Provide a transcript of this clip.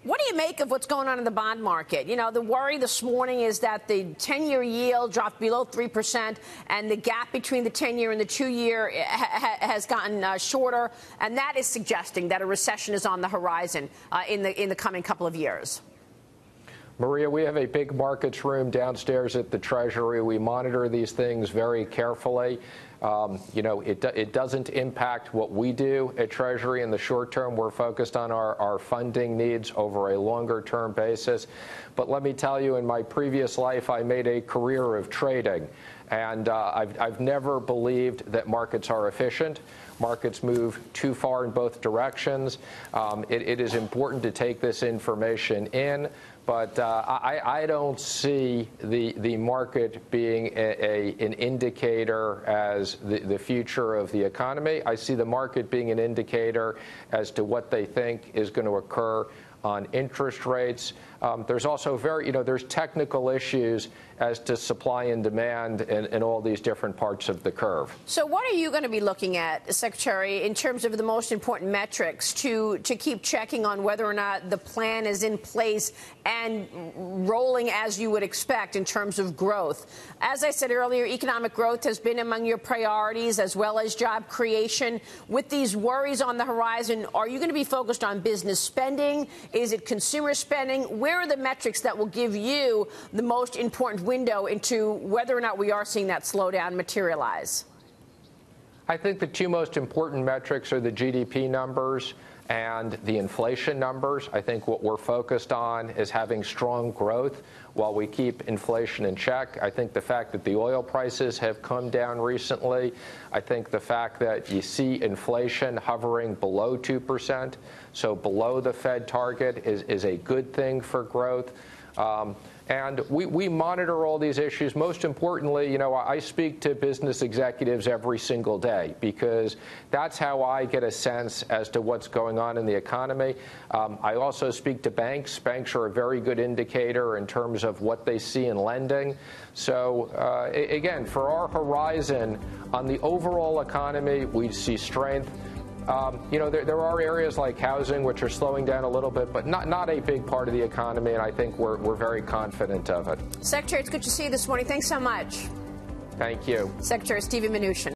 What do you make of what's going on in the bond market? You know, the worry this morning is that the 10-year yield dropped below 3%, and the gap between the 10-year and the 2-year has gotten shorter, and that is suggesting that a recession is on the horizon in the coming couple of years. Maria, we have a big markets room downstairs at the Treasury. We monitor these things very carefully. You know, it doesn't impact what we do at Treasury in the short term. We're focused on our funding needs over a longer term basis. But let me tell you, in my previous life, I made a career of trading. And I've never believed that markets are efficient. Markets move too far in both directions. It is important to take this information in. But I don't see the market being an indicator as the future of the economy. I see the market being an indicator as to what they think is going to occur on interest rates. There's also there's technical issues as to supply and demand in all these different parts of the curve. So what are you going to be looking at, Secretary, in terms of the most important metrics to keep checking on whether or not the plan is in place and rolling as you would expect in terms of growth? As I said earlier, economic growth has been among your priorities, as well as job creation. With these worries on the horizon, are you going to be focused on business spending? Is it consumer spending? Where are the metrics that will give you the most important window into whether or not we are seeing that slowdown materialize? I think the two most important metrics are the GDP numbers and the inflation numbers. I think what we're focused on is having strong growth while we keep inflation in check. I think the fact that the oil prices have come down recently, I think the fact that you see inflation hovering below 2%, so below the Fed target, is a good thing for growth. And we monitor all these issues. Most importantly, you know, I speak to business executives every single day because that's how I get a sense as to what's going on in the economy. I also speak to banks. Banks are a very good indicator in terms of what they see in lending. So, again, for our horizon on the overall economy, we see strength. You know, there are areas like housing which are slowing down a little bit, but not a big part of the economy, and I think we're very confident of it. Secretary, it's good to see you this morning. Thanks so much. Thank you. Secretary Steven Mnuchin.